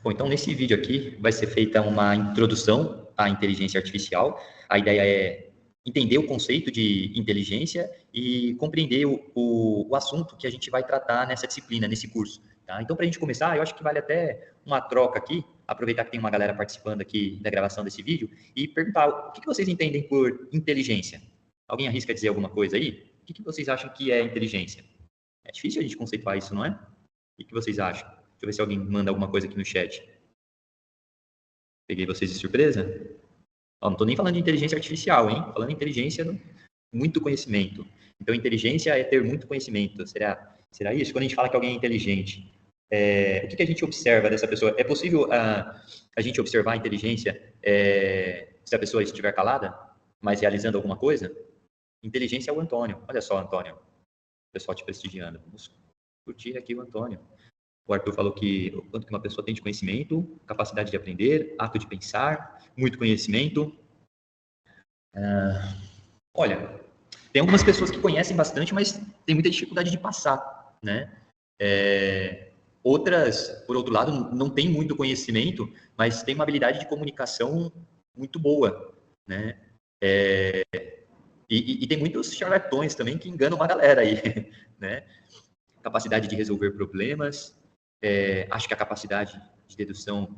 Bom, então nesse vídeo aqui vai ser feita uma introdução à inteligência artificial. A ideia é entender o conceito de inteligência e compreender o assunto que a gente vai tratar nessa disciplina, nesse curso. Tá? Então, para a gente começar, eu acho que vale até uma troca aqui, aproveitar que tem uma galera participando aqui da gravação desse vídeo e perguntar o que vocês entendem por inteligência. Alguém arrisca dizer alguma coisa aí? O que vocês acham que é inteligência? É difícil a gente conceituar isso, não é? O que vocês acham? Deixa eu ver se alguém manda alguma coisa aqui no chat. Peguei vocês de surpresa? Ó, não estou nem falando de inteligência artificial, hein? Falando de inteligência, muito conhecimento. Então, inteligência é ter muito conhecimento. Será isso? Quando a gente fala que alguém é inteligente, o que a gente observa dessa pessoa? É possível a gente observar a inteligência se a pessoa estiver calada, mas realizando alguma coisa? Inteligência é o Antônio. Olha só, Antônio. O pessoal te prestigiando. Vamos curtir aqui o Antônio. O Arthur falou que o quanto que uma pessoa tem de conhecimento, capacidade de aprender, ato de pensar, muito conhecimento. Olha, tem algumas pessoas que conhecem bastante, mas tem muita dificuldade de passar, né? Outras, por outro lado, não têm muito conhecimento, mas têm uma habilidade de comunicação muito boa, né? E tem muitos charlatões também que enganam uma galera aí, né? Capacidade de resolver problemas, acho que a capacidade de dedução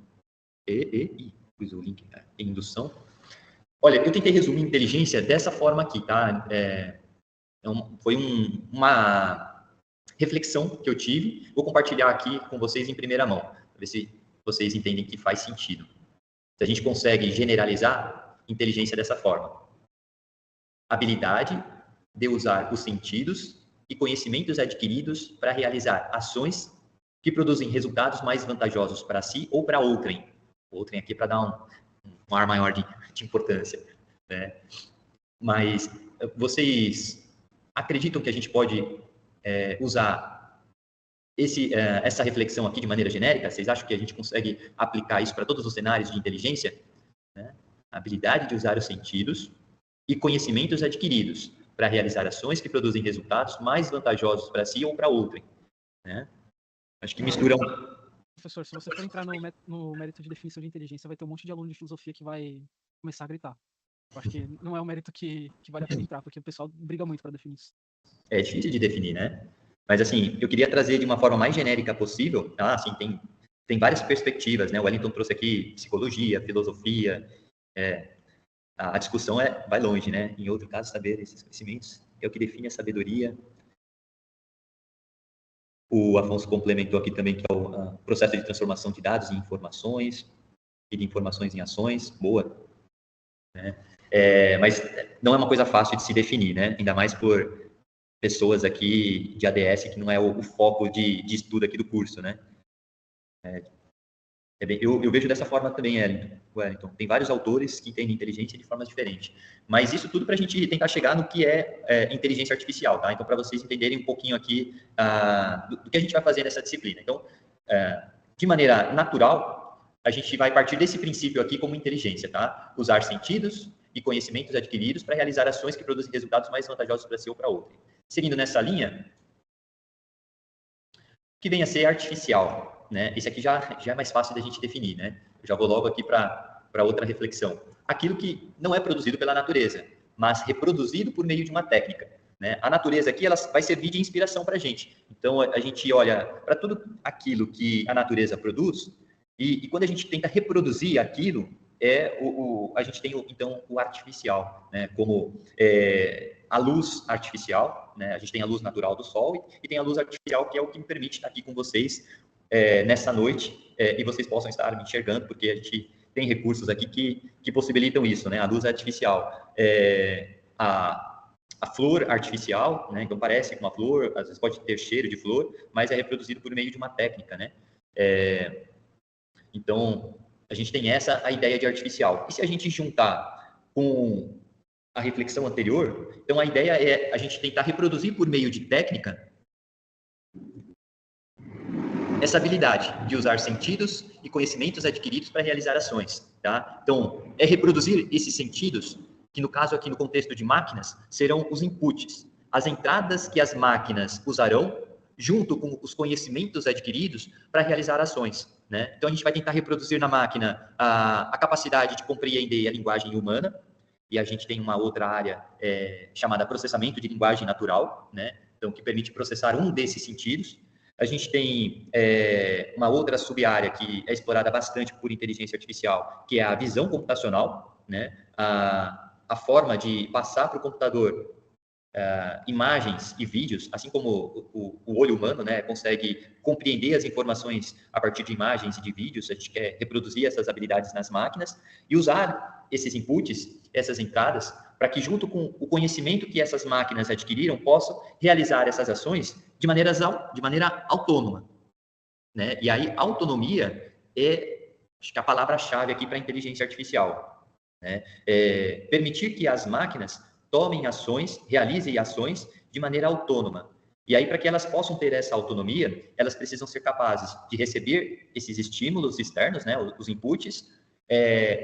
pus o link, indução. Olha, eu tentei resumir inteligência dessa forma aqui, tá? Foi uma reflexão que eu tive, vou compartilhar aqui com vocês em primeira mão, para ver se vocês entendem que faz sentido. Se a gente consegue generalizar inteligência dessa forma. Habilidade de usar os sentidos e conhecimentos adquiridos para realizar ações que produzem resultados mais vantajosos para si ou para outrem. Outrem aqui para dar um ar maior de importância, né? Mas vocês acreditam que a gente pode usar essa reflexão aqui de maneira genérica? Vocês acham que a gente consegue aplicar isso para todos os cenários de inteligência? Né? A habilidade de usar os sentidos e conhecimentos adquiridos para realizar ações que produzem resultados mais vantajosos para si ou para outrem, né? Acho que misturam. Professor, se você for entrar no mérito de definição de inteligência, vai ter um monte de aluno de filosofia que vai começar a gritar. Eu acho que não é um mérito que vale a pena entrar, porque o pessoal briga muito para definir isso. É difícil de definir, né? Mas, assim, eu queria trazer de uma forma mais genérica possível, tá? Assim, tem várias perspectivas, né? O Wellington trouxe aqui psicologia, filosofia, a discussão vai longe, né? Em outro caso, saber esses conhecimentos é o que define a sabedoria. O Afonso complementou aqui também que é o processo de transformação de dados em informações e de informações em ações. Boa. Né? Mas não é uma coisa fácil de se definir, né? Ainda mais por pessoas aqui de ADS que não é o foco de estudo aqui do curso, né? Eu vejo dessa forma também, Wellington. Tem vários autores que entendem inteligência de formas diferentes. Mas isso tudo para a gente tentar chegar no que é inteligência artificial, tá? Então, para vocês entenderem um pouquinho aqui do que a gente vai fazer nessa disciplina. Então, de maneira natural, a gente vai partir desse princípio aqui como inteligência, tá? Usar sentidos e conhecimentos adquiridos para realizar ações que produzem resultados mais vantajosos para si ou para outro. Seguindo nessa linha, que venha a ser artificial. Né? Esse aqui já é mais fácil da gente definir, né? Eu já vou logo aqui para outra reflexão. Aquilo que não é produzido pela natureza, mas reproduzido por meio de uma técnica. Né? A natureza aqui ela vai servir de inspiração para a gente. Então, a gente olha para tudo aquilo que a natureza produz e quando a gente tenta reproduzir aquilo, a gente tem, então, o artificial, né? Como a luz artificial, né? A gente tem a luz natural do sol e tem a luz artificial, que é o que me permite estar aqui com vocês nessa noite, e vocês possam estar me enxergando, porque a gente tem recursos aqui que possibilitam isso, né? A luz artificial, a flor artificial, né? Então parece com uma flor, às vezes pode ter cheiro de flor, mas é reproduzido por meio de uma técnica, né? Então, a gente tem a ideia de artificial. E se a gente juntar com a reflexão anterior, então a ideia é a gente tentar reproduzir por meio de técnica essa habilidade de usar sentidos e conhecimentos adquiridos para realizar ações, tá? Então, é reproduzir esses sentidos, que no caso aqui no contexto de máquinas, serão os inputs, as entradas que as máquinas usarão junto com os conhecimentos adquiridos para realizar ações, né? Então, a gente vai tentar reproduzir na máquina a capacidade de compreender a linguagem humana, e a gente tem uma outra área chamada processamento de linguagem natural, né? Então, que permite processar um desses sentidos. A gente tem uma outra sub-área que é explorada bastante por inteligência artificial, que é a visão computacional, né? A forma de passar para o computador imagens e vídeos, assim como o olho humano, né, consegue compreender as informações a partir de imagens e de vídeos. A gente quer reproduzir essas habilidades nas máquinas e usar esses inputs, essas entradas, para que, junto com o conhecimento que essas máquinas adquiriram, possam realizar essas ações de maneira autônoma, né? E aí, autonomia acho que a palavra-chave aqui para a inteligência artificial, né? Permitir que as máquinas tomem ações, realizem ações de maneira autônoma. E aí, para que elas possam ter essa autonomia, elas precisam ser capazes de receber esses estímulos externos, né, os inputs,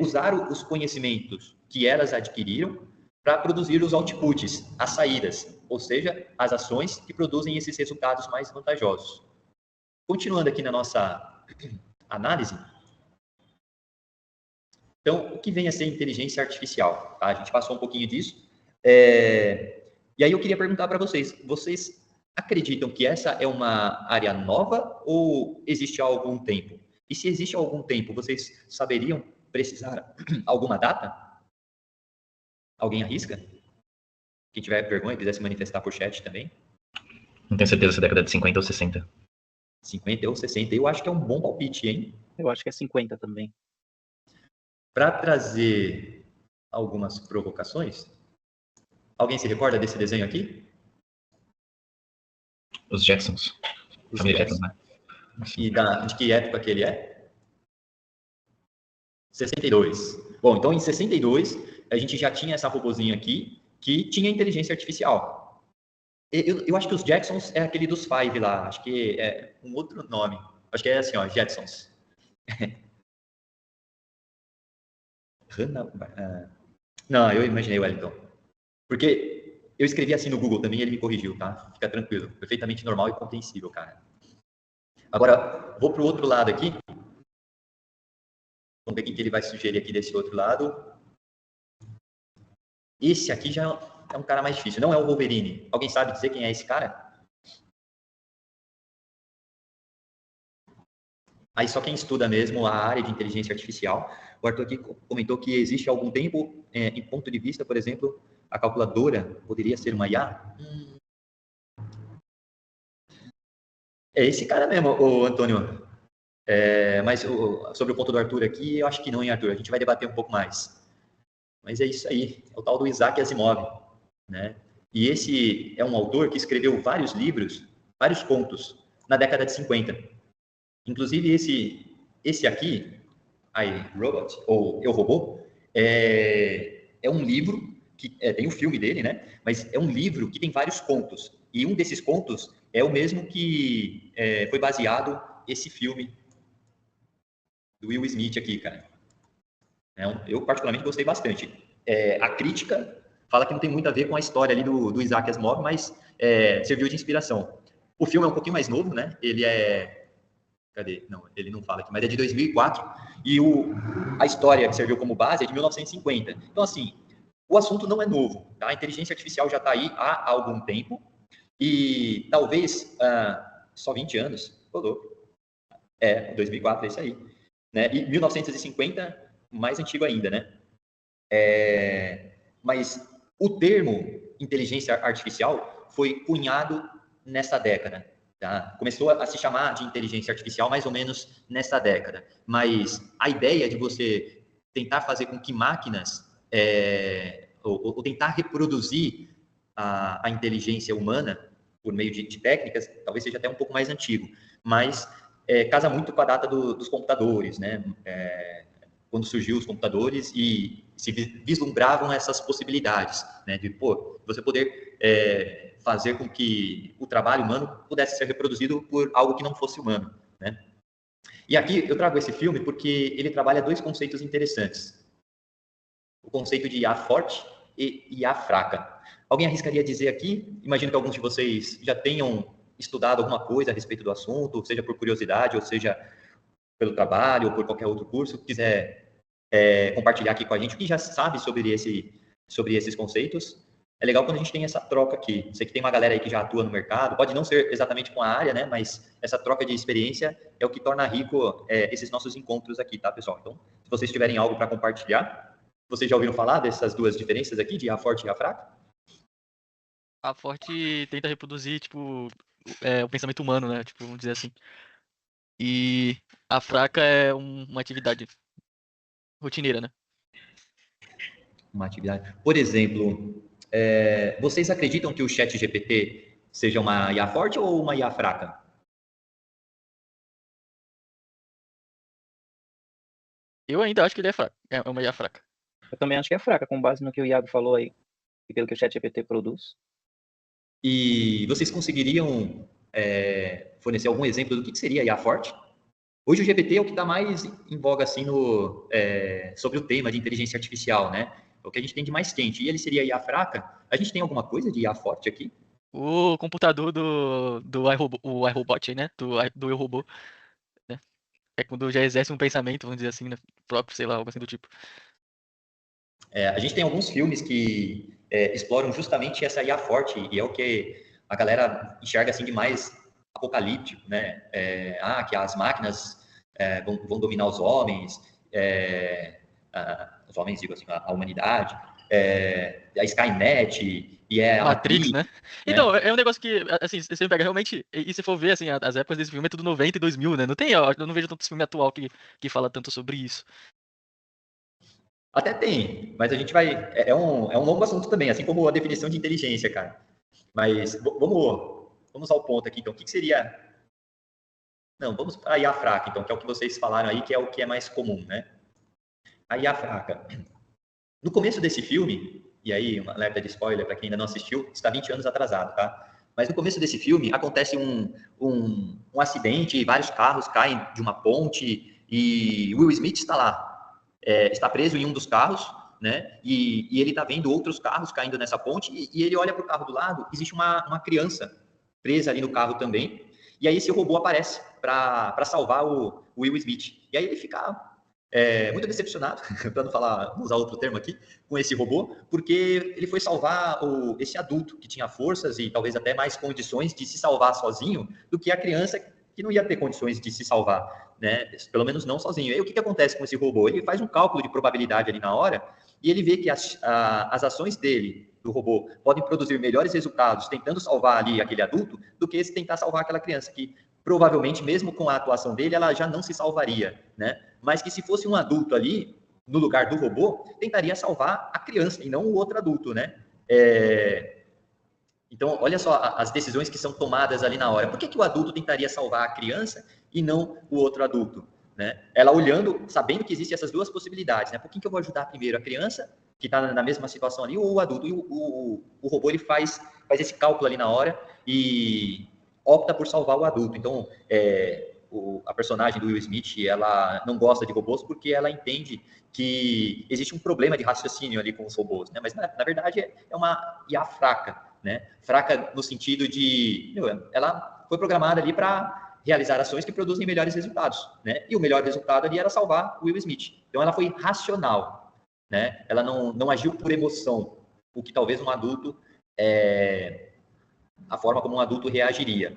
usar os conhecimentos que elas adquiriram para produzir os outputs, as saídas, ou seja, as ações que produzem esses resultados mais vantajosos. Continuando aqui na nossa análise, então, o que vem a ser inteligência artificial? Tá? A gente passou um pouquinho disso. E aí eu queria perguntar para vocês, vocês acreditam que essa é uma área nova ou existe há algum tempo? E se existe há algum tempo, vocês saberiam precisar alguma data? Alguém arrisca? Quem tiver vergonha, quiser se manifestar por chat também. Não tenho certeza se é década de 50 ou 60. 50 ou 60, eu acho que é um bom palpite, hein? Eu acho que é 50 também. Para trazer algumas provocações, alguém se recorda desse desenho aqui? Os Jetsons. Família Jetsons, né? E de que época que ele é? 62. Bom, então em 62, a gente já tinha essa robozinha aqui, que tinha inteligência artificial. Eu acho que os Jetsons é aquele dos Five lá, acho que é um outro nome. Acho que é assim, ó, Jetsons. Não, eu imaginei o Wellington. Porque eu escrevi assim no Google também e ele me corrigiu, tá? Fica tranquilo. Perfeitamente normal e compreensível, cara. Agora, vou para o outro lado aqui. Vamos ver o que ele vai sugerir aqui desse outro lado. Esse aqui já é um cara mais difícil. Não é o Wolverine. Alguém sabe dizer quem é esse cara? Aí só quem estuda mesmo a área de inteligência artificial. O Arthur aqui comentou que existe há algum tempo, em ponto de vista, por exemplo, a calculadora poderia ser uma IA? É esse cara mesmo, o Antônio. Mas sobre o ponto do Arthur aqui, eu acho que não, hein, Arthur? A gente vai debater um pouco mais. Mas é isso aí, é o tal do Isaac Asimov, né? E esse é um autor que escreveu vários livros, vários contos, na década de 50. Inclusive, esse aqui, I, Robot, ou Eu, Robô, é um livro, que tem o filme dele, né? Mas é um livro que tem vários contos. E um desses contos é o mesmo que foi baseado esse filme do Will Smith aqui, cara. Eu particularmente gostei bastante. A crítica fala que não tem muito a ver com a história ali do Isaac Asimov, mas serviu de inspiração. O filme é um pouquinho mais novo, né? Ele Cadê? Não, ele não fala aqui, mas é de 2004. E a história que serviu como base é de 1950. Então, assim, o assunto não é novo, tá? A inteligência artificial já está aí há algum tempo. E talvez só 20 anos. Rodou. 2004 é isso aí. Né? E 1950, mais antigo ainda, né? Mas o termo inteligência artificial foi cunhado nessa década. Tá? Começou a se chamar de inteligência artificial mais ou menos nessa década. Mas a ideia de você tentar fazer com que máquinas, ou tentar reproduzir a inteligência humana por meio de técnicas, talvez seja até um pouco mais antigo. Mas casa muito com a data dos computadores, né? Quando surgiu os computadores e se vislumbravam essas possibilidades, né? De você poder fazer com que o trabalho humano pudesse ser reproduzido por algo que não fosse humano, né? E aqui eu trago esse filme porque ele trabalha dois conceitos interessantes. O conceito de IA forte e IA fraca. Alguém arriscaria dizer aqui, imagino que alguns de vocês já tenham estudado alguma coisa a respeito do assunto, seja por curiosidade, ou seja pelo trabalho, ou por qualquer outro curso, quiser compartilhar aqui com a gente o que já sabe sobre esses conceitos, é legal quando a gente tem essa troca aqui. Sei que tem uma galera aí que já atua no mercado, pode não ser exatamente com a área, né? Mas essa troca de experiência é o que torna rico esses nossos encontros aqui, tá, pessoal? Então, se vocês tiverem algo para compartilhar, vocês já ouviram falar dessas duas diferenças aqui, de IA forte e IA fraca? A forte tenta reproduzir, tipo, o pensamento humano, né? Tipo, vamos dizer assim. E a fraca é uma atividade rotineira, né? Uma atividade. Por exemplo, vocês acreditam que o chat GPT seja uma IA forte ou uma IA fraca? Eu ainda acho que ele é fraco. É uma IA fraca. Eu também acho que é fraca, com base no que o Iago falou aí, e pelo que o ChatGPT produz. E vocês conseguiriam fornecer algum exemplo do que seria IA forte? Hoje o GPT é o que está mais em voga assim, sobre o tema de inteligência artificial, né? É o que a gente tem de mais quente. E ele seria IA fraca? A gente tem alguma coisa de IA forte aqui? O computador do iRobot aí, né? Do Eu Robô, né? É quando já exerce um pensamento, vamos dizer assim, né? Próprio, sei lá, algo assim do tipo. A gente tem alguns filmes que exploram justamente essa IA forte, e é o que a galera enxerga assim de mais apocalíptico, né? Que as máquinas vão dominar os homens, digo assim, a humanidade, a Skynet, e a Matrix, né? né? Então, é um negócio que, assim, você pega realmente, e se for ver, assim, as épocas desse filme é tudo 90 e 2000, né? Não tem, eu não vejo tanto filme atual que fala tanto sobre isso. Até tem, mas a gente vai. É um longo assunto também, assim como a definição de inteligência, cara. Mas vamos ao ponto aqui, então. O que seria. Não, vamos para a IA fraca, então, que é o que vocês falaram aí, que é o que é mais comum, né? A IA fraca. No começo desse filme, e aí, uma alerta de spoiler para quem ainda não assistiu, está 20 anos atrasado, tá? Mas no começo desse filme acontece um acidente, vários carros caem de uma ponte e Will Smith está lá. Está preso em um dos carros, né? E ele está vendo outros carros caindo nessa ponte e ele olha para o carro do lado, existe uma criança presa ali no carro também. E aí esse robô aparece para salvar o Will Smith. E aí ele fica muito decepcionado, para não usar outro termo aqui, com esse robô, porque ele foi salvar esse adulto que tinha forças e talvez até mais condições de se salvar sozinho do que a criança que não ia ter condições de se salvar, né? Pelo menos não sozinho. E aí o que acontece com esse robô? Ele faz um cálculo de probabilidade ali na hora e ele vê que as ações dele, do robô, podem produzir melhores resultados tentando salvar ali aquele adulto do que se tentar salvar aquela criança que provavelmente, mesmo com a atuação dele, ela já não se salvaria, né? Mas que se fosse um adulto ali, no lugar do robô, tentaria salvar a criança e não o outro adulto, né? Então, olha só as decisões que são tomadas ali na hora. Por que o adulto tentaria salvar a criança e não o outro adulto, né? Ela olhando, sabendo que existem essas duas possibilidades, né? Por que eu vou ajudar primeiro a criança, que está na mesma situação ali, ou o adulto? E o robô, ele faz esse cálculo ali na hora e opta por salvar o adulto. Então, a personagem do Will Smith, ela não gosta de robôs porque ela entende que existe um problema de raciocínio ali com os robôs, né? Mas, na verdade, é uma IA fraca, né? Fraca no sentido de... ela foi programada ali para realizar ações que produzem melhores resultados, né? E o melhor resultado ali era salvar o Will Smith. Então, ela foi racional, né? Ela não agiu por emoção, o que talvez um adulto... a forma como um adulto reagiria.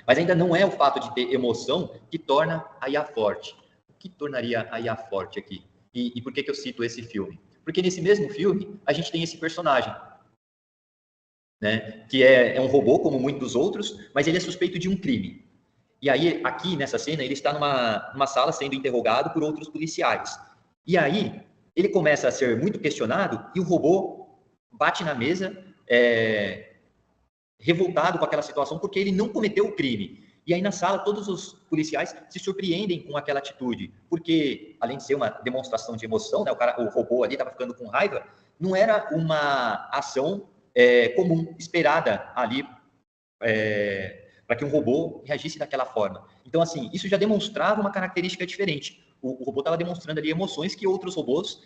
Mas ainda não é o fato de ter emoção que torna a IA forte. O que tornaria a IA forte aqui? E por que eu cito esse filme? Porque nesse mesmo filme, a gente tem esse personagem, né? Que é um robô, como muitos outros, mas ele é suspeito de um crime. E aí, aqui nessa cena, ele está numa sala sendo interrogado por outros policiais. E aí, ele começa a ser muito questionado e o robô bate na mesa, revoltado com aquela situação, porque ele não cometeu o crime. E aí na sala, todos os policiais se surpreendem com aquela atitude, porque além de ser uma demonstração de emoção, né, o robô ali estava ficando com raiva, não era uma ação comum, esperada ali para que um robô reagisse daquela forma. Então, assim, isso já demonstrava uma característica diferente. O robô estava demonstrando ali emoções que outros robôs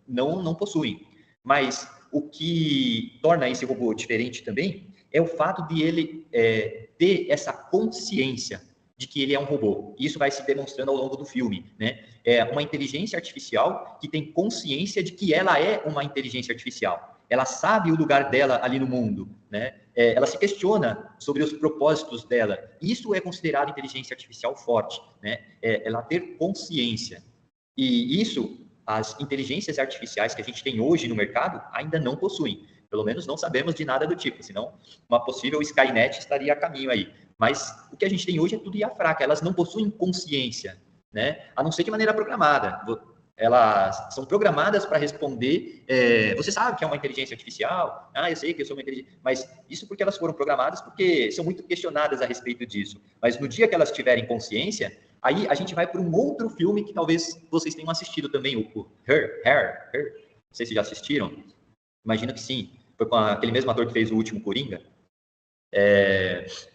não possuem. Mas o que torna esse robô diferente também é o fato de ele ter essa consciência de que ele é um robô. Isso vai se demonstrando ao longo do filme, né? É uma inteligência artificial que tem consciência de que ela é uma inteligência artificial. Ela sabe o lugar dela ali no mundo, né? Ela se questiona sobre os propósitos dela. Isso é considerado inteligência artificial forte, né? Ela ter consciência. E isso, as inteligências artificiais que a gente tem hoje no mercado ainda não possuem. Pelo menos não sabemos de nada do tipo, senão uma possível Skynet estaria a caminho aí. Mas o que a gente tem hoje é tudo IA fraca, elas não possuem consciência, né? A não ser de maneira programada. Elas são programadas para responder, você sabe que é uma inteligência artificial, eu sei que eu sou uma inteligência, mas isso porque elas foram programadas, porque são muito questionadas a respeito disso. Mas no dia que elas tiverem consciência, aí a gente vai para um outro filme que talvez vocês tenham assistido também, o Her. Não sei se já assistiram. Imagino que sim. Foi com aquele mesmo ator que fez o último Coringa.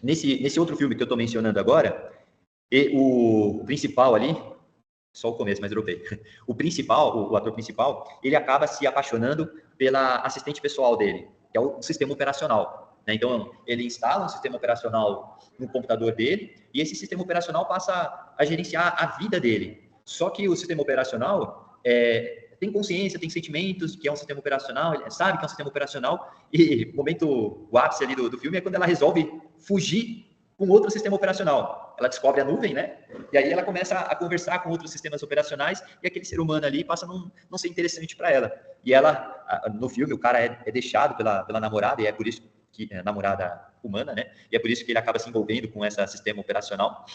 Nesse outro filme que eu estou mencionando agora, o principal ali, só o começo, mas dropei. O ator principal, ele acaba se apaixonando pela assistente pessoal dele, que é o sistema operacional, né? Então, ele instala um sistema operacional no computador dele e esse sistema operacional passa a gerenciar a vida dele. Só que o sistema operacional tem consciência, tem sentimentos, que é um sistema operacional, ele sabe que é um sistema operacional, e o ápice ali do filme é quando ela resolve fugir com outro sistema operacional. Ela descobre a nuvem, né? E aí ela começa a conversar com outros sistemas operacionais e aquele ser humano ali passa a não ser interessante para ela. E ela, no filme, o cara é deixado pela namorada, e é por isso que namorada humana, né? E é por isso que ele acaba se envolvendo com esse sistema operacional.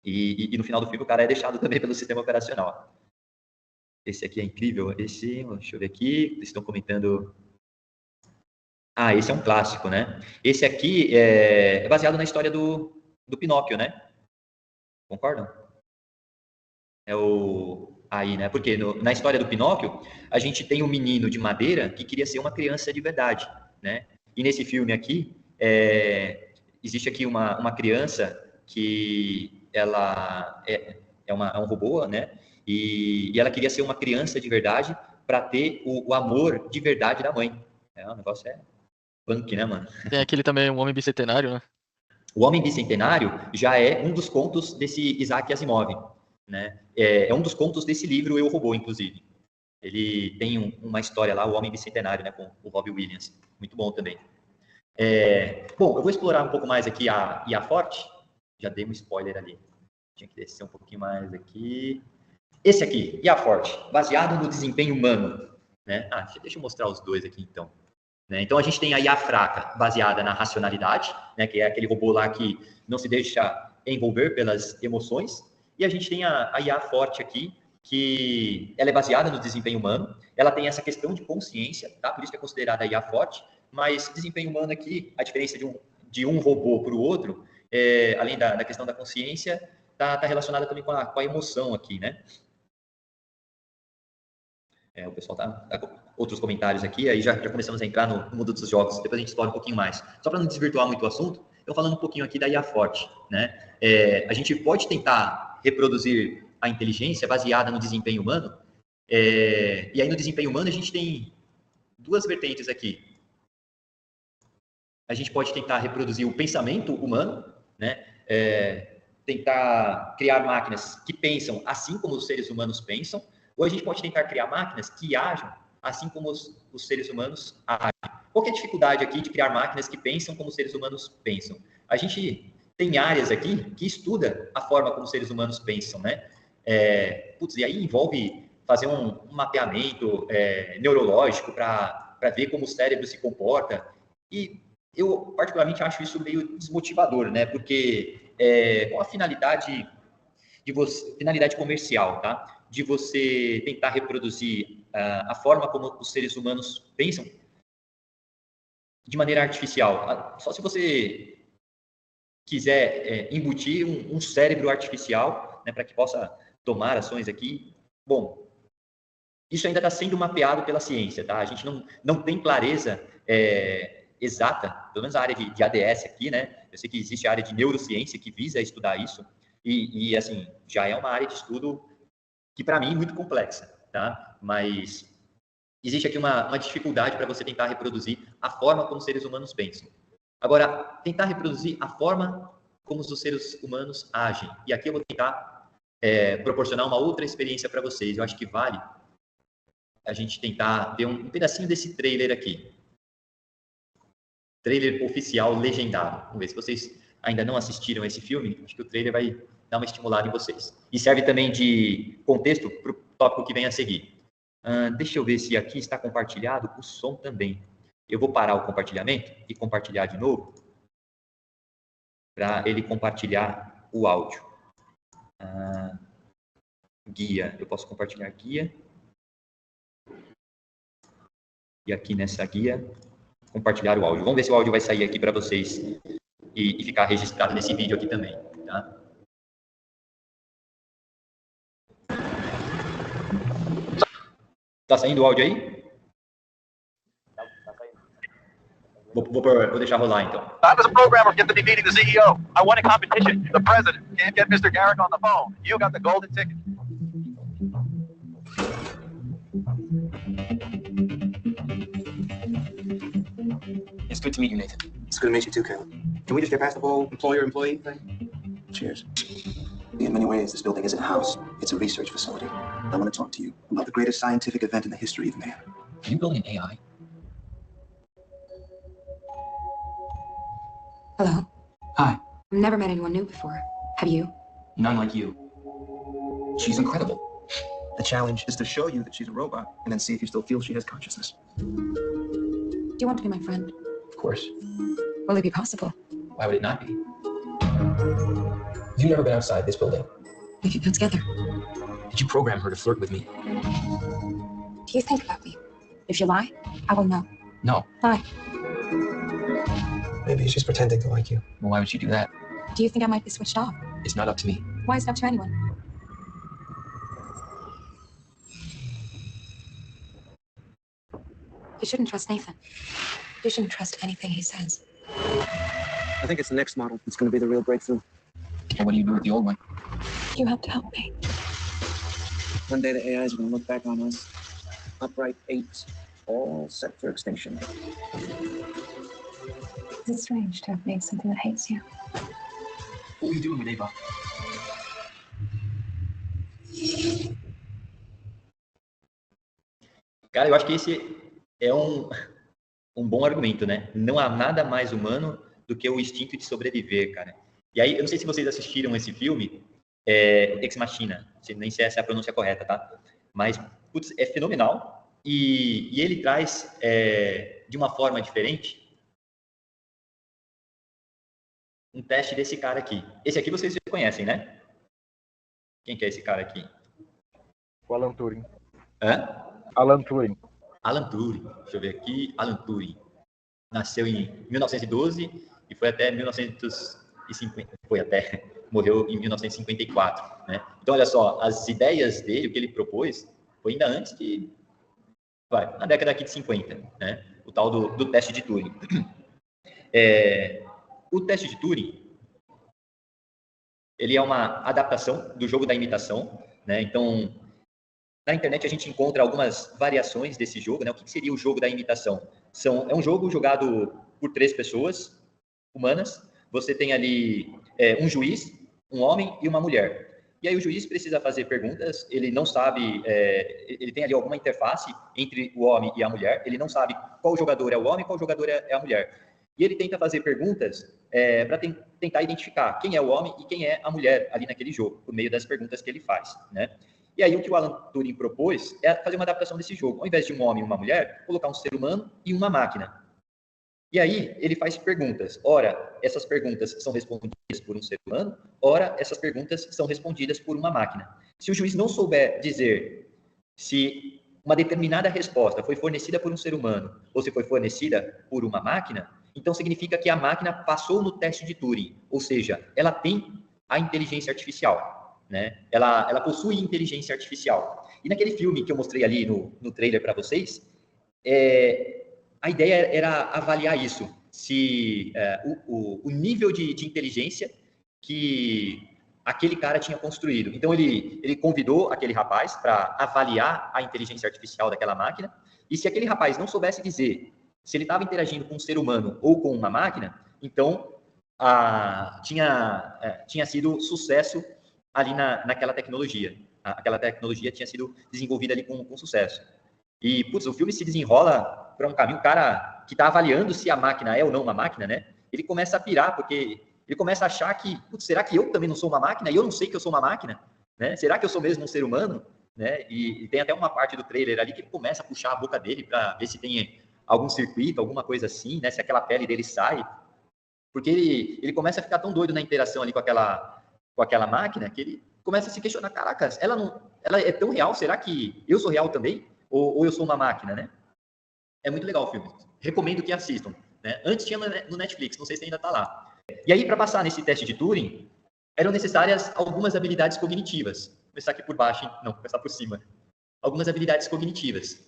E no final do filme o cara é deixado também pelo sistema operacional. Esse aqui é incrível. Deixa eu ver aqui. Vocês estão comentando. Esse é um clássico, né? Esse aqui é baseado na história do Pinóquio, né? Concordam? Aí, né? Porque na história do Pinóquio, a gente tem um menino de madeira que queria ser uma criança de verdade, né? E nesse filme aqui, existe aqui uma criança que ela é um robô, né? E ela queria ser uma criança de verdade para ter o amor de verdade da mãe. O negócio é punk, né, mano? Tem aquele também, o Homem Bicentenário, né? O Homem Bicentenário já é um dos contos desse Isaac Asimov, né? É um dos contos desse livro Eu, Robô, inclusive. Ele tem uma história lá, o Homem Bicentenário, né, com o Robbie Williams. Muito bom também. Bom, eu vou explorar um pouco mais aqui a IA Forte. Já dei um spoiler ali. Tinha que descer um pouquinho mais aqui. Esse aqui, IA Forte, baseado no desempenho humano, né? Deixa eu mostrar os dois aqui, então. Então, a gente tem a IA fraca, baseada na racionalidade, né, que é aquele robô lá que não se deixa envolver pelas emoções. E a gente tem a IA forte aqui, que ela é baseada no desempenho humano. Ela tem essa questão de consciência, tá? Por isso que é considerada a IA forte. Mas desempenho humano aqui, a diferença de um robô para o outro, além da questão da consciência, está relacionada também com a emoção aqui, né? O pessoal tá com outros comentários aqui, aí já começamos a entrar no mundo dos jogos, depois a gente explora um pouquinho mais. Só para não desvirtuar muito o assunto, eu falando um pouquinho aqui da IA forte, né? A gente pode tentar reproduzir a inteligência baseada no desempenho humano, e aí no desempenho humano a gente tem duas vertentes aqui. A gente pode tentar reproduzir o pensamento humano, né? Tentar criar máquinas que pensam assim como os seres humanos pensam, ou a gente pode tentar criar máquinas que ajam assim como os seres humanos agem. Qual que é a dificuldade aqui de criar máquinas que pensam como os seres humanos pensam? A gente tem áreas aqui que estuda a forma como os seres humanos pensam, né? E aí envolve fazer um mapeamento neurológico para ver como o cérebro se comporta. E eu, particularmente, acho isso meio desmotivador, né? Porque com a finalidade finalidade comercial, tá? De você tentar reproduzir a forma como os seres humanos pensam de maneira artificial. Só se você quiser embutir um cérebro artificial, né, para que possa tomar ações aqui. Bom, isso ainda está sendo mapeado pela ciência, tá? A gente não tem clareza exata, pelo menos a área de ADS aqui, né? Eu sei que existe a área de neurociência que visa estudar isso, e assim, já é uma área de estudo que para mim é muito complexa, tá? Mas existe aqui uma dificuldade para você tentar reproduzir a forma como os seres humanos pensam. Agora, tentar reproduzir a forma como os seres humanos agem. E aqui eu vou tentar proporcionar uma outra experiência para vocês. Eu acho que vale a gente tentar ver um pedacinho desse trailer aqui. Trailer oficial legendado. Vamos ver se vocês ainda não assistiram esse filme. Acho que o trailer vai dar uma estimulada em vocês. E serve também de contexto para o tópico que vem a seguir. Deixa eu ver se aqui está compartilhado o som também. Eu vou parar o compartilhamento e compartilhar de novo para ele compartilhar o áudio. Guia. Eu posso compartilhar guia. E aqui nessa guia, compartilhar o áudio. Vamos ver se o áudio vai sair aqui para vocês e ficar registrado nesse vídeo aqui também, tá? Tá saindo o áudio aí? Vou deixar rolar, então. I was a programmer get to be meeting the CEO. I won a competition. The president can't get Mr. Garrick on the phone. You got the golden ticket. It's good to meet you, Nathan. It's good to meet you too, Caleb. Can we just get past the whole employer-employee thing? Cheers. In many ways, this building isn't a house. It's a research facility. I want to talk to you about the greatest scientific event in the history of man. Are you building an AI? Hello. Hi. I've never met anyone new before. Have you? None like you. She's incredible. The challenge is to show you that she's a robot and then see if you still feel she has consciousness. Do you want to be my friend? Of course. Will it be possible? Why would it not be? You've never been outside this building. We could go together. Did you program her to flirt with me? Do you think about me? If you lie, I will know. No. Lie. Maybe she's pretending to like you. Well, why would she do that? Do you think I might be switched off? It's not up to me. Why is it up to anyone? You shouldn't trust Nathan. You shouldn't trust anything he says. I think it's the next model that's going to be the real breakthrough. Well, what do you do with the old one? You have to help me. One day the AIs are going to look back on us. Upright apes, all set for extinction. It's strange to have made something that hates you. What are you doing with Ava? Cara, eu acho que esse é um bom argumento, né? Não há nada mais humano do que o instinto de sobreviver, cara. E aí, eu não sei se vocês assistiram esse filme, Ex Machina. Nem sei se é a pronúncia correta, tá? Mas, putz, é fenomenal. E ele traz, de uma forma diferente, um teste desse cara aqui. Esse aqui vocês já conhecem, né? Quem que é esse cara aqui? O Alan Turing. Hã? Alan Turing. Alan Turing. Deixa eu ver aqui. Alan Turing. Nasceu em 1912 e foi até 1950. Morreu em 1954, né? Então, olha só, as ideias dele, o que ele propôs, foi ainda antes na década aqui de 50, né? O tal do teste de Turing. O teste de Turing, ele é uma adaptação do jogo da imitação, né? Então, na internet a gente encontra algumas variações desse jogo, né? O que seria o jogo da imitação? É um jogo jogado por 3 pessoas humanas. Você tem ali um juiz, um homem e uma mulher. E aí o juiz precisa fazer perguntas, ele não sabe, ele tem ali alguma interface entre o homem e a mulher, ele não sabe qual jogador é o homem e qual jogador é a mulher. E ele tenta fazer perguntas para tentar identificar quem é o homem e quem é a mulher ali naquele jogo, por meio das perguntas que ele faz, né? E aí o que o Alan Turing propôs é fazer uma adaptação desse jogo. Ao invés de um homem e uma mulher, colocar um ser humano e uma máquina. E aí ele faz perguntas. Ora, essas perguntas são respondidas por um ser humano, ora, essas perguntas são respondidas por uma máquina. Se o juiz não souber dizer se uma determinada resposta foi fornecida por um ser humano ou se foi fornecida por uma máquina, então significa que a máquina passou no teste de Turing, ou seja, ela tem a inteligência artificial, né? Ela possui inteligência artificial. E naquele filme que eu mostrei ali no trailer para vocês, a ideia era avaliar isso, se o nível de inteligência que aquele cara tinha construído. Então ele convidou aquele rapaz para avaliar a inteligência artificial daquela máquina, e se aquele rapaz não soubesse dizer se ele estava interagindo com um ser humano ou com uma máquina, Então, tinha sido sucesso ali naquela tecnologia. Aquela tecnologia tinha sido desenvolvida ali com sucesso. E, putz, o filme se desenrola para um caminho, o cara que está avaliando se a máquina é ou não uma máquina, né? Ele começa a pirar, porque ele começa a achar que, putz, será que eu também não sou uma máquina? E eu não sei que eu sou uma máquina? Né? Será que eu sou mesmo um ser humano? Né? E tem até uma parte do trailer ali que ele começa a puxar a boca dele para ver se tem algum circuito, alguma coisa assim, né? Se aquela pele dele sai. Porque ele começa a ficar tão doido na interação ali com aquela máquina que ele começa a se questionar, caracas, ela é tão real? Será que eu sou real também? Ou eu sou uma máquina, né? É muito legal o filme. Recomendo que assistam. Né? Antes tinha no Netflix, não sei se ainda está lá. E aí, para passar nesse teste de Turing, eram necessárias algumas habilidades cognitivas. Vou começar aqui por baixo, hein? Não, vou começar por cima. Algumas habilidades cognitivas.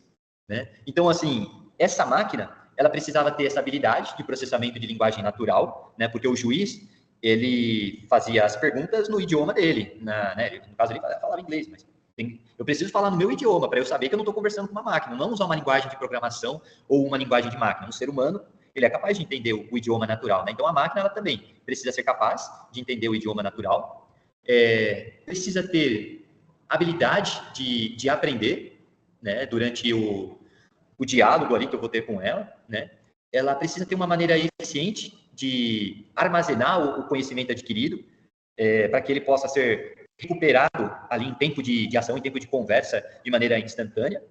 Né? Então, assim, essa máquina, ela precisava ter essa habilidade de processamento de linguagem natural, né? Porque o juiz, ele fazia as perguntas no idioma dele. Né? No caso, ele falava inglês, mas eu preciso falar no meu idioma para eu saber que eu não estou conversando com uma máquina, não usar uma linguagem de programação ou uma linguagem de máquina. Um ser humano, ele é capaz de entender o idioma natural. Né? Então, a máquina ela também precisa ser capaz de entender o idioma natural, precisa ter habilidade de aprender, né? Durante o diálogo ali que eu vou ter com ela. Né? Ela precisa ter uma maneira eficiente de armazenar o conhecimento adquirido para que ele possa ser recuperado ali em tempo de ação, em tempo de conversa, de maneira instantânea.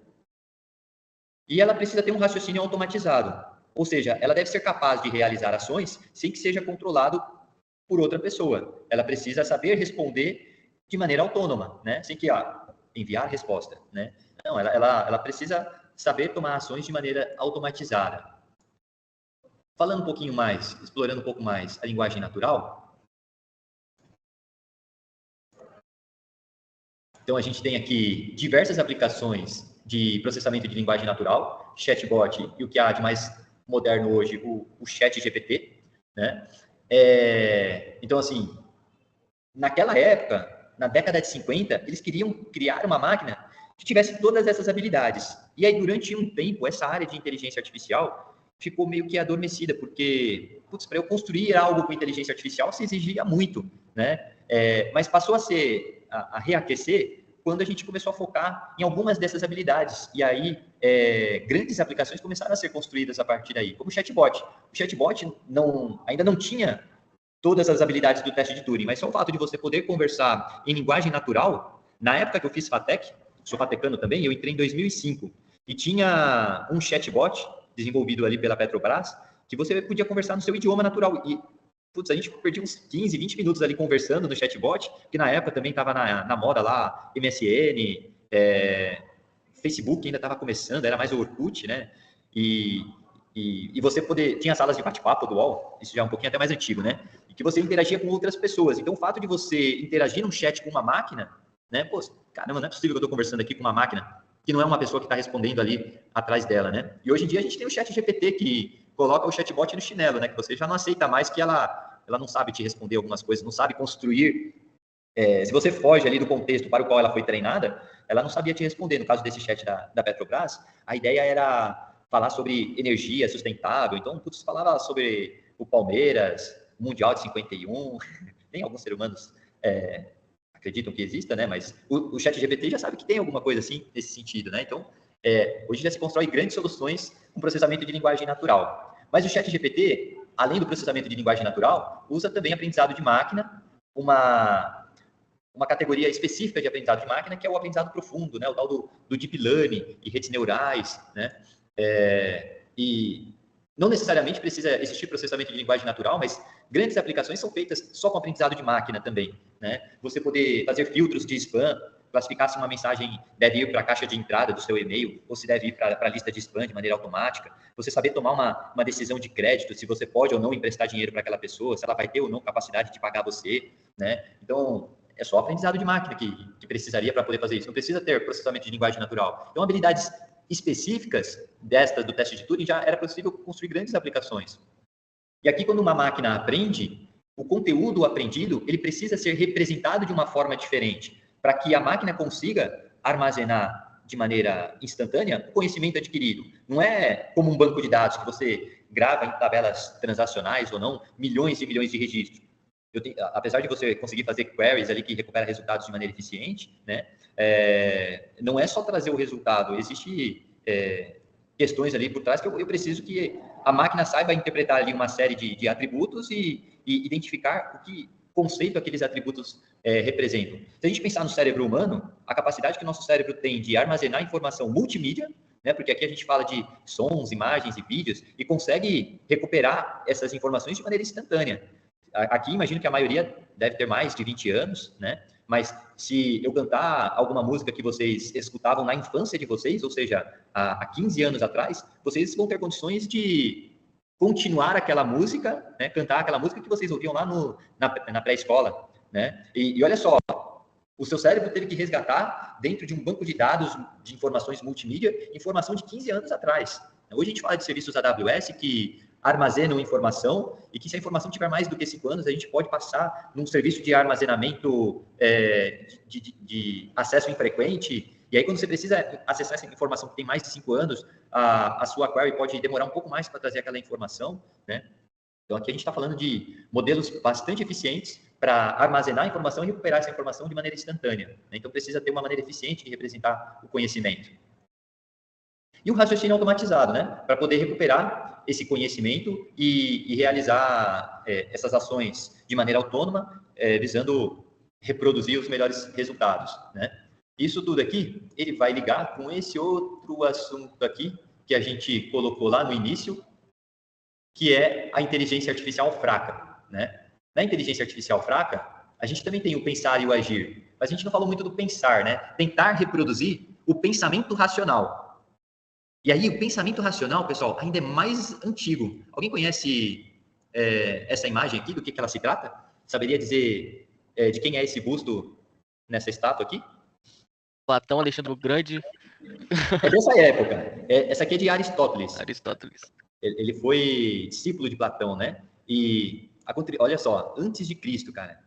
E ela precisa ter um raciocínio automatizado. Ou seja, ela deve ser capaz de realizar ações sem que seja controlado por outra pessoa. Ela precisa saber responder de maneira autônoma, né? Sem que enviar resposta, né? Não, ela precisa saber tomar ações de maneira automatizada. Falando um pouquinho mais, explorando um pouco mais a linguagem natural. Então, a gente tem aqui diversas aplicações de processamento de linguagem natural, chatbot e o que há de mais moderno hoje, o ChatGPT, né? Então, assim, naquela época, na década de 50, eles queriam criar uma máquina que tivesse todas essas habilidades. E aí, durante um tempo, essa área de inteligência artificial ficou meio que adormecida, porque, para eu construir algo com inteligência artificial se exigia muito, né? Mas passou a reaquecer quando a gente começou a focar em algumas dessas habilidades. E aí, grandes aplicações começaram a ser construídas a partir daí, como o chatbot. O chatbot ainda não tinha todas as habilidades do teste de Turing, mas só o fato de você poder conversar em linguagem natural. Na época que eu fiz FATEC, sou fatecano também, eu entrei em 2005, e tinha um chatbot desenvolvido ali pela Petrobras, que você podia conversar no seu idioma natural. E, a gente perdia uns 15, 20 minutos ali conversando no chatbot, que na época também estava na moda lá, MSN, Facebook ainda estava começando, era mais o Orkut, né? E você tinha salas de bate-papo do UOL, isso já é um pouquinho até mais antigo, né? E que você interagia com outras pessoas. Então, o fato de você interagir num chat com uma máquina, né? Pô, caramba, não é possível que eu estou conversando aqui com uma máquina que não é uma pessoa que está respondendo ali atrás dela, né? E hoje em dia a gente tem o ChatGPT que coloca o chatbot no chinelo, né? Que você já não aceita mais que ela não sabe te responder algumas coisas, não sabe construir. Se você foge ali do contexto para o qual ela foi treinada, ela não sabia te responder. No caso desse chat da Petrobras, a ideia era falar sobre energia sustentável. Então, falava sobre o Palmeiras, o Mundial de 51, nem alguns seres humanos acreditam que exista, né? Mas o ChatGPT já sabe que tem alguma coisa assim nesse sentido, né? Então, hoje já se constrói grandes soluções com processamento de linguagem natural. Mas o ChatGPT, além do processamento de linguagem natural, usa também aprendizado de máquina, uma categoria específica de aprendizado de máquina, que é o aprendizado profundo, né? O tal do deep learning e redes neurais, né? E não necessariamente precisa existir processamento de linguagem natural, mas grandes aplicações são feitas só com aprendizado de máquina também, né? Você poder fazer filtros de spam, classificar se uma mensagem deve ir para a caixa de entrada do seu e-mail ou se deve ir para a lista de spam de maneira automática. Você saber tomar uma decisão de crédito, se você pode ou não emprestar dinheiro para aquela pessoa, se ela vai ter ou não capacidade de pagar você, né? Então, é só aprendizado de máquina que precisaria para poder fazer isso. Não precisa ter processamento de linguagem natural. Então, habilidades específicas do teste de Turing já era possível construir grandes aplicações. E aqui, quando uma máquina aprende, o conteúdo aprendido ele precisa ser representado de uma forma diferente, para que a máquina consiga armazenar de maneira instantânea o conhecimento adquirido. Não é como um banco de dados que você grava em tabelas transacionais ou não, milhões e milhões de registros. Apesar de você conseguir fazer queries ali que recupera resultados de maneira eficiente, né, não é só trazer o resultado, existe questões ali por trás que eu preciso que a máquina saiba interpretar ali uma série de atributos e identificar o que conceito aqueles atributos representam. Se a gente pensar no cérebro humano, a capacidade que o nosso cérebro tem de armazenar informação multimídia, né, porque aqui a gente fala de sons, imagens e vídeos, e consegue recuperar essas informações de maneira instantânea. Aqui, imagino que a maioria deve ter mais de 20 anos, né? Mas se eu cantar alguma música que vocês escutavam na infância de vocês, ou seja, há 15 anos atrás, vocês vão ter condições de continuar aquela música, né? Cantar aquela música que vocês ouviam lá na pré-escola, né? E olha só, o seu cérebro teve que resgatar, dentro de um banco de dados de informações multimídia, informação de 15 anos atrás. Hoje a gente fala de serviços AWS que armazenam informação e que se a informação tiver mais do que 5 anos, a gente pode passar num serviço de armazenamento de acesso infrequente. E aí, quando você precisa acessar essa informação que tem mais de 5 anos, a sua query pode demorar um pouco mais para trazer aquela informação, né? Então, aqui a gente está falando de modelos bastante eficientes para armazenar a informação e recuperar essa informação de maneira instantânea, né? Então, precisa ter uma maneira eficiente de representar o conhecimento. E o raciocínio automatizado, né? Para poder recuperar esse conhecimento e realizar essas ações de maneira autônoma, visando reproduzir os melhores resultados, né? Isso tudo aqui, ele vai ligar com esse outro assunto aqui, que a gente colocou lá no início, que é a inteligência artificial fraca, né? Na inteligência artificial fraca, a gente também tem o pensar e o agir, mas a gente não falou muito do pensar, né? Tentar reproduzir o pensamento racional. E aí, o pensamento racional, pessoal, ainda é mais antigo. Alguém conhece essa imagem aqui, do que ela se trata? Saberia dizer de quem é esse busto nessa estátua aqui? Platão, Alexandre o Grande. É dessa época. Essa aqui é de Aristóteles. Aristóteles. Ele foi discípulo de Platão, né? E, olha só, antes de Cristo, cara.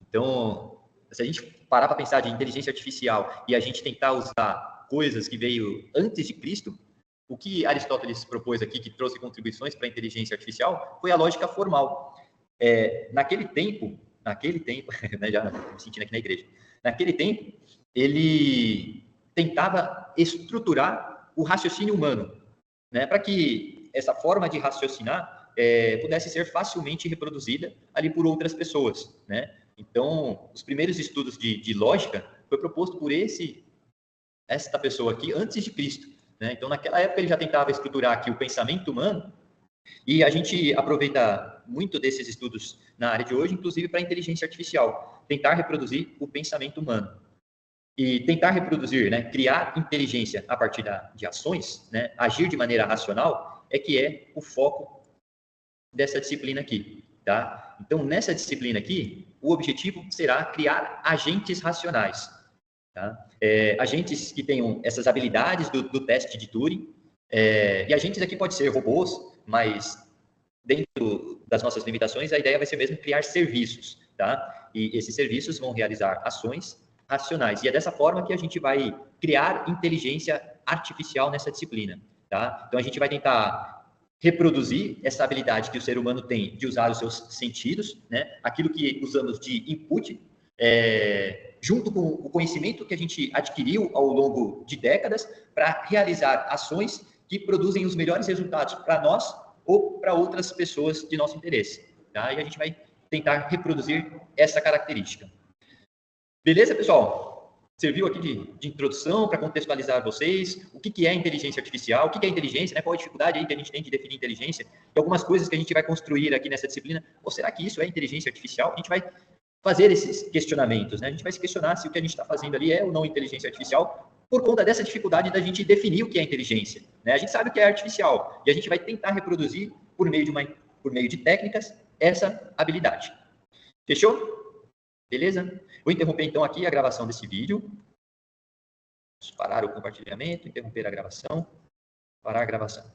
Então, se a gente parar para pensar de inteligência artificial e a gente tentar usar coisas que veio antes de Cristo, o que Aristóteles propôs aqui, que trouxe contribuições para a inteligência artificial, foi a lógica formal. Naquele tempo, né, já me sentindo aqui na igreja, naquele tempo, ele tentava estruturar o raciocínio humano, né, para que essa forma de raciocinar pudesse ser facilmente reproduzida ali por outras pessoas, né? Então, os primeiros estudos de lógica foi proposto por esta pessoa aqui antes de Cristo, né? Então, naquela época, ele já tentava estruturar aqui o pensamento humano, e a gente aproveita muito desses estudos na área de hoje, inclusive para a inteligência artificial, tentar reproduzir o pensamento humano. E tentar reproduzir, né, criar inteligência a partir de ações, né, agir de maneira racional, que é o foco dessa disciplina aqui, tá? Então, nessa disciplina aqui, o objetivo será criar agentes racionais, tá? Agentes que tenham essas habilidades do teste de Turing, e agentes aqui pode ser robôs, mas dentro das nossas limitações, a ideia vai ser mesmo criar serviços, tá? E esses serviços vão realizar ações racionais. E é dessa forma que a gente vai criar inteligência artificial nessa disciplina, tá? Então, a gente vai tentar reproduzir essa habilidade que o ser humano tem de usar os seus sentidos, né? Aquilo que usamos de input, junto com o conhecimento que a gente adquiriu ao longo de décadas para realizar ações que produzem os melhores resultados para nós ou para outras pessoas de nosso interesse, tá? E a gente vai tentar reproduzir essa característica. Beleza, pessoal? Serviu aqui de introdução para contextualizar vocês o que é inteligência artificial, o que é inteligência, né? Qual a dificuldade aí que a gente tem de definir inteligência, e algumas coisas que a gente vai construir aqui nessa disciplina. Ou será que isso é inteligência artificial? A gente vai fazer esses questionamentos, né? A gente vai se questionar se o que a gente está fazendo ali é ou não inteligência artificial, por conta dessa dificuldade da gente definir o que é inteligência, né? A gente sabe o que é artificial, e a gente vai tentar reproduzir, por meio de técnicas, essa habilidade. Fechou? Beleza? Vou interromper, então, aqui a gravação desse vídeo. Vamos parar o compartilhamento, interromper a gravação, parar a gravação.